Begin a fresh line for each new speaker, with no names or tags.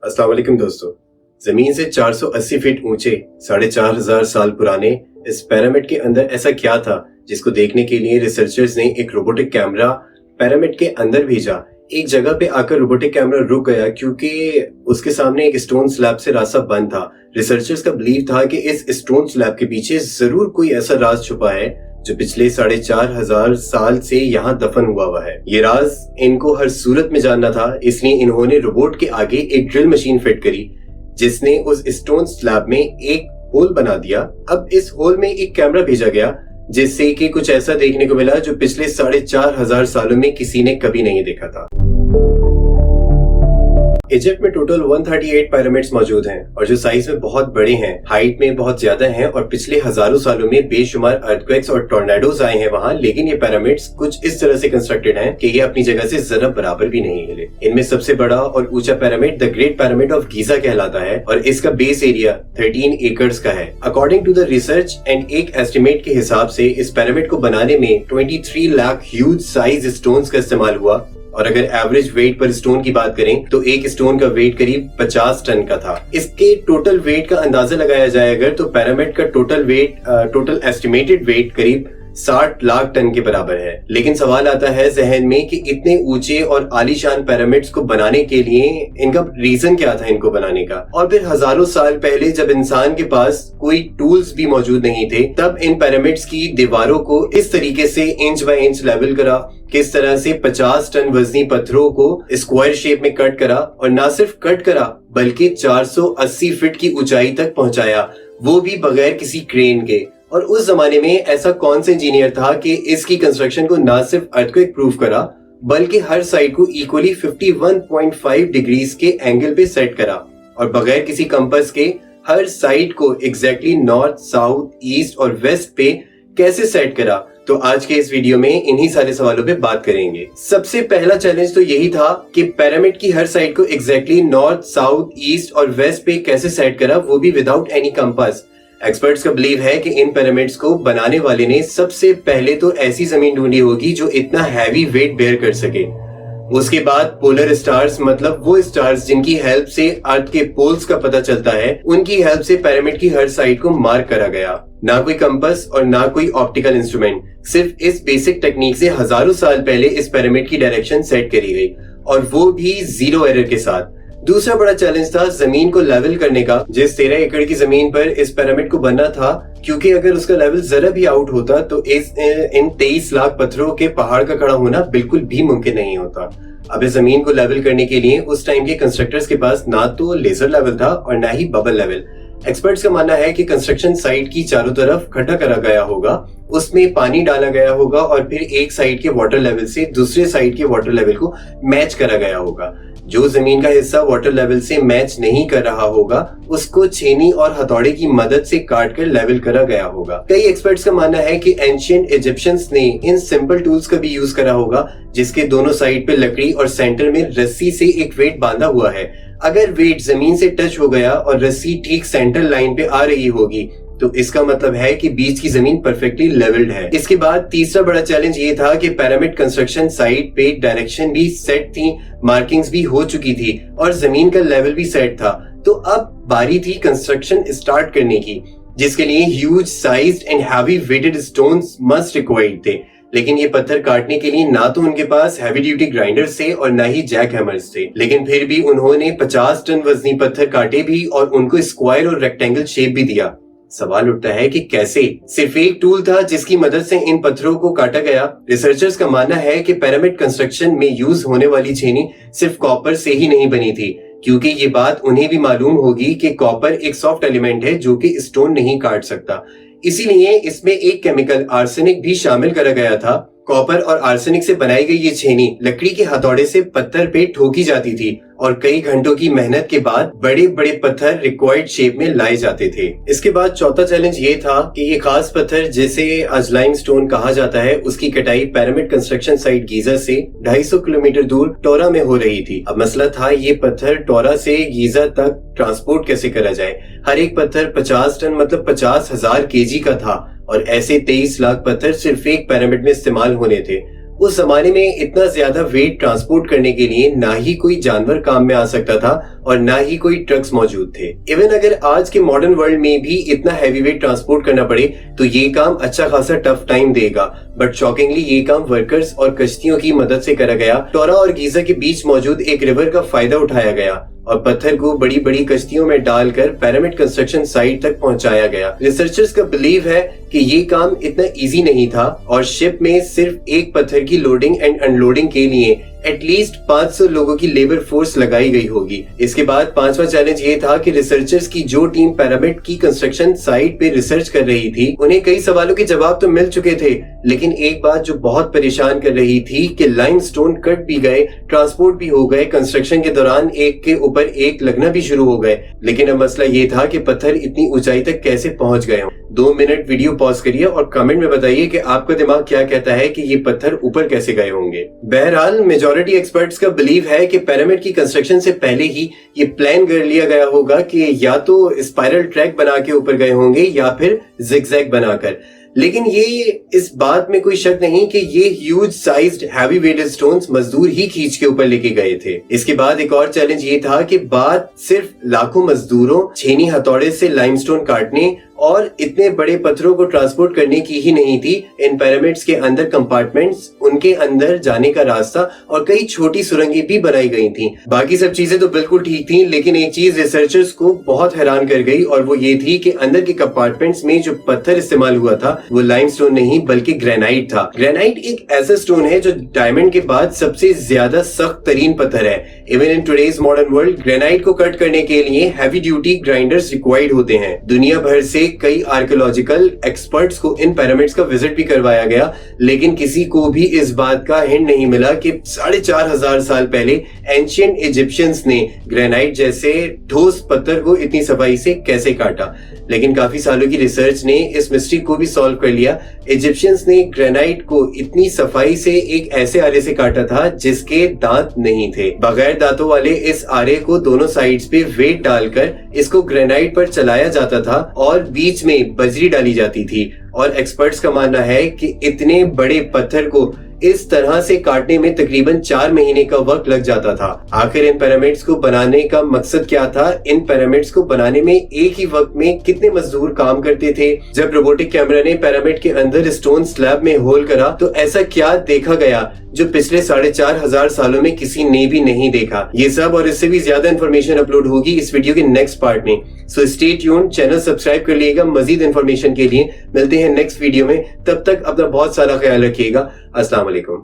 अस्सलाम वालेकुम दोस्तों। जमीन से 480 फीट ऊंचे 4,500 साल पुराने इस पिरामिड के अंदर ऐसा क्या था जिसको देखने के लिए रिसर्चर्स ने एक रोबोटिक कैमरा पिरामिड के अंदर भेजा। एक जगह पे आकर रोबोटिक कैमरा रुक गया क्योंकि उसके सामने एक स्टोन स्लैब से रास्ता बंद था। रिसर्चर्स का बिलीव था कि इस स्टोन स्लैब के पीछे जरूर कोई ऐसा राज छुपा है जो पिछले 4,500 साल से यहाँ दफन हुआ है। ये राज इनको हर सूरत में जानना था, इसलिए इन्होंने रोबोट के आगे एक ड्रिल मशीन फिट करी जिसने उस स्टोन स्लैब में एक होल बना दिया। अब इस होल में एक कैमरा भेजा गया जिससे कि कुछ ऐसा देखने को मिला जो पिछले 4,500 सालों में किसी ने कभी नहीं देखा था। इजिप्ट में टोटल 138 पिरामिड्स मौजूद हैं और जो साइज में बहुत बड़े हैं, हाइट में बहुत ज्यादा हैं और पिछले हजारों सालों में बेशुमार अर्थक्वेक्स और टोर्नेडोज आए हैं वहाँ। लेकिन ये पिरामिड्स कुछ इस तरह से कंस्ट्रक्टेड हैं कि ये अपनी जगह से जरा बराबर भी नहीं हिले। इनमें सबसे बड़ा और ऊंचा pyramid the great pyramid of Giza कहलाता है और इसका बेस एरिया 13 एकड़ का है। According to the research and एक एस्टिमेट के हिसाब से इस पिरामिड को बनाने में 23 लाख ह्यूज साइज स्टोन्स का इस्तेमाल हुआ और अगर एवरेज वेट पर स्टोन की बात करें तो एक स्टोन का वेट करीब 50 टन का था। इसके टोटल वेट का अंदाजा लगाया जाए अगर तो पिरामिड का टोटल एस्टिमेटेड वेट करीब 60 लाख टन के बराबर है। लेकिन सवाल आता है जहन में कि इतने ऊंचे और आलीशान पिरामिड्स को बनाने के लिए इनका रीजन क्या था इनको बनाने का। और फिर हजारों साल पहले जब इंसान के पास कोई टूल्स भी मौजूद नहीं थे तब इन पिरामिड्स की दीवारों को इस तरीके से इंच बाय इंच लेवल करा, किस तरह से 50 टन वजनी पत्थरों को स्क्वायर शेप में कट करा और ना सिर्फ कट करा बल्कि 480 फीट की ऊंचाई तक पहुंचाया, वो भी बगैर किसी क्रेन के। और उस जमाने में ऐसा कौन सा इंजीनियर था कि इसकी कंस्ट्रक्शन को ना सिर्फ अर्थक्वेक प्रूफ करा बल्कि हर साइड को इक्वली 51.5 डिग्रीज के एंगल पे सेट करा और बगैर किसी कंपास के हर साइड को एग्जैक्टली नॉर्थ, साउथ, ईस्ट और वेस्ट पे कैसे सेट करा। तो आज के इस वीडियो में इन्हीं सारे सवालों पे बात करेंगे। सबसे पहला चैलेंज तो यही था कि पिरामिड की हर साइड को एग्जैक्टली नॉर्थ, साउथ, ईस्ट और वेस्ट पे कैसे सेट करा, वो भी विदाउट एनी कंपास। एक्सपर्ट्स का बिलीव है कि इन पिरामिड्स को बनाने वाले ने सबसे पहले तो ऐसी जमीन ढूंढी होगी जो इतना हैवी वेट बेयर कर सके। उसके बाद पोलर स्टार्स, मतलब वो स्टार्स जिनकी हेल्प से अर्थ के पोल्स का पता चलता है, उनकी हेल्प से पिरामिड की हर साइड को मार्क करा गया। ना कोई कंपास और ना कोई ऑप्टिकल इंस्ट्रूमेंट, सिर्फ इस बेसिक टेक्निक से हजारों साल पहले इस पिरामिड की डायरेक्शन सेट करी गई और वो भी जीरो एरर के साथ। दूसरा बड़ा चैलेंज था जमीन को लेवल करने का। जिस 13 एकड़ की जमीन पर इस पिरामिड को बनना था, क्योंकि अगर उसका लेवल जरा भी आउट होता तो इन 23 लाख पत्थरों के पहाड़ का खड़ा होना बिल्कुल भी मुमकिन नहीं होता। अब इस जमीन को लेवल करने के लिए उस टाइम के कंस्ट्रक्टर्स के पास ना तो लेजर लेवल था और ना ही बबल लेवल। एक्सपर्ट्स का मानना है कि कंस्ट्रक्शन साइट की चारों तरफ खड्डा करा गया होगा, उसमें पानी डाला गया होगा और फिर एक साइड के वाटर लेवल से दूसरे साइड के वाटर लेवल को मैच करा गया होगा। जो जमीन का हिस्सा वाटर लेवल से मैच नहीं कर रहा होगा उसको छेनी और हथौड़े की मदद से काट कर लेवल करा गया होगा। कई एक्सपर्ट्स का मानना है कि एंशिएंट इजिप्शियंस ने इन सिंपल टूल्स का भी यूज करा होगा जिसके दोनों साइड पे लकड़ी और सेंटर में रस्सी से एक वेट बांधा हुआ है। अगर वेट जमीन से टच हो गया और रस्सी ठीक सेंटर लाइन पे आ रही होगी तो इसका मतलब है कि बीच की जमीन परफेक्टली लेवल्ड है। इसके बाद तीसरा बड़ा चैलेंज ये था कि पिरामिड कंस्ट्रक्शन साइट पे डायरेक्शन भी सेट थी, मार्किंग्स भी हो चुकी थी और जमीन का लेवल भी सेट था। तो अब बारी थी कंस्ट्रक्शन स्टार्ट करने की, जिसके लिए huge sized and heavy weighted stones must required थे। लेकिन ये पत्थर काटने के लिए ना तो उनके पास हैवी ड्यूटी ग्राइंडर्स थे और ना ही जैक हैमर्स थे। लेकिन फिर भी उन्होंने 50 टन वजनी पत्थर काटे भी और उनको स्क्वायर और रेक्टेंगल शेप भी दिया। सवाल उठता है कि कैसे? सिर्फ एक टूल था जिसकी मदद से इन पत्थरों को काटा गया। रिसर्चर्स का मानना है कि पिरामिड कंस्ट्रक्शन में यूज होने वाली छेनी सिर्फ कॉपर से ही नहीं बनी थी, क्योंकि ये बात उन्हें भी मालूम होगी कि कॉपर एक सॉफ्ट एलिमेंट है जो कि स्टोन नहीं काट सकता। इसीलिए इसमें एक केमिकल आर्सेनिक भी शामिल करा गया था। कॉपर और आर्सेनिक से बनाई गई ये छेनी लकड़ी के हथौड़े से पत्थर पे ठोकी जाती थी और कई घंटों की मेहनत के बाद बड़े बड़े पत्थर रिक्वायर्ड शेप में लाए जाते थे। इसके बाद चौथा चैलेंज ये था कि ये खास पत्थर जिसे आज लाइमस्टोन कहा जाता है, उसकी कटाई पिरामिड कंस्ट्रक्शन साइट गीजा से 250 किलोमीटर दूर टोरा में हो रही थी। अब मसला था ये पत्थर टोरा से गीजा तक ट्रांसपोर्ट कैसे करा जाए। हर एक पत्थर 50 टन मतलब 50,000 केजी का था और ऐसे 23 लाख पत्थर सिर्फ एक पिरामिड में इस्तेमाल होने थे। उस जमाने में इतना ज्यादा वेट ट्रांसपोर्ट करने के लिए ना ही कोई जानवर काम में आ सकता था और ना ही कोई ट्रक्स मौजूद थे। इवन अगर आज के मॉडर्न वर्ल्ड में भी इतना हैवी वेट ट्रांसपोर्ट करना पड़े तो ये काम अच्छा खासा टफ टाइम देगा, बट शॉकिंगली ये काम वर्कर्स और कश्तियों की मदद से करा गया। टोरा और गीजा के बीच मौजूद एक रिवर का फायदा उठाया गया और पत्थर को बड़ी बड़ी कश्तियों में डालकर पिरामिड कंस्ट्रक्शन साइट तक पहुंचाया गया। रिसर्चर्स का बिलीव है कि ये काम इतना इजी नहीं था और शिप में सिर्फ एक पत्थर की लोडिंग एंड अनलोडिंग के लिए एटलीस्ट 500 लोगों की लेबर फोर्स लगाई गई होगी। इसके बाद पांचवा चैलेंज ये था कि रिसर्चर्स की जो टीम पिरामिड की कंस्ट्रक्शन साइट पे रिसर्च कर रही थी, उन्हें कई सवालों के जवाब तो मिल चुके थे, लेकिन एक बात जो बहुत परेशान कर रही थी कि लाइमस्टोन कट भी गए, ट्रांसपोर्ट भी हो गए, कंस्ट्रक्शन के दौरान एक के ऊपर एक लगना भी शुरू हो गए, लेकिन अब मसला ये था कि पत्थर इतनी ऊंचाई तक कैसे पहुंच गए। 2 मिनट वीडियो पॉज करिए और कमेंट में बताइए कि आपका दिमाग क्या कहता है कि ये पत्थर ऊपर कैसे गए होंगे। बहरहाल मेजॉरिटी एक्सपर्ट्स का बिलीव है कि पिरामिड की कंस्ट्रक्शन से पहले ही ये प्लान कर लिया गया होगा कि या तो स्पाइरल ट्रैक बना के ऊपर गए होंगे या फिर जिगजैग बनाकर। लेकिन ये इस बात में कोई शक नहीं कि ये huge sized heavy weighted stones मजदूर ही खींच के ऊपर लेके गए थे। इसके बाद एक और चैलेंज ये था कि बात सिर्फ लाखों मजदूरों छेनी हथौड़े से लाइमस्टोन काटने और इतने बड़े पत्थरों को ट्रांसपोर्ट करने की ही नहीं थी। इन पिरामिड्स के अंदर कंपार्टमेंट्स, उनके अंदर जाने का रास्ता और कई छोटी सुरंगें भी बनाई गई थी। बाकी सब चीजें तो बिल्कुल ठीक थी, लेकिन एक चीज रिसर्चर्स को बहुत हैरान कर गई और वो ये थी कि अंदर के कंपार्टमेंट्स में जो पत्थर इस्तेमाल हुआ था वो लाइमस्टोन नहीं बल्कि ग्रेनाइट था। ग्रेनाइट एक ऐसा स्टोन है जो डायमंड के बाद सबसे ज्यादा सख्त तरीन पत्थर है। Even in today's modern world granite को कट करने के लिए हैवी ड्यूटी ग्राइंडर्स रिक्वायर्ड होते हैं। दुनिया भर से कई आर्कियोलॉजिकल एक्सपर्ट्स को इन पिरामिड्स का विजिट भी करवाया गया, लेकिन किसी को भी इस बात का हिंट नहीं मिला कि 4500 साल पहले एंशिएंट इजिप्शियंस ने ग्रेनाइट जैसे ठोस पत्थर को इतनी सफाई से कैसे काटा। लेकिन काफी सालों की रिसर्च ने इस मिस्ट्री को भी सॉल्व कर लिया। इजिप्शियंस ने ग्रेनाइट को इतनी सफाई से एक ऐसे आरे से काटा था जिसके दांत नहीं थे। बगैर दांतों वाले इस आरे को दोनों साइड्स पे वेट डालकर इसको ग्रेनाइट पर चलाया जाता था और बीच में बजरी डाली जाती थी। और एक्सपर्ट्स का मानना है कि इतने बड़े पत्थर को इस तरह से काटने में तकरीबन 4 महीने का वक्त लग जाता था। आखिर इन पिरामिड्स को बनाने का मकसद क्या था? इन पिरामिड्स को बनाने में एक ही वक्त में कितने मजदूर काम करते थे? जब रोबोटिक कैमरा ने पिरामिड के अंदर स्टोन स्लैब में होल करा तो ऐसा क्या देखा गया जो पिछले 4500 सालों में किसी ने भी नहीं देखा? ये सब और इससे भी ज्यादा इंफॉर्मेशन अपलोड होगी इस वीडियो के नेक्स्ट पार्ट में। So stay tuned, channel subscribe कर लीजिएगा मजीद इंफॉर्मेशन के लिए। मिलते हैं नेक्स्ट वीडियो में, तब तक अपना बहुत सारा ख्याल रखिएगा। अस्सलाम वालेकुम।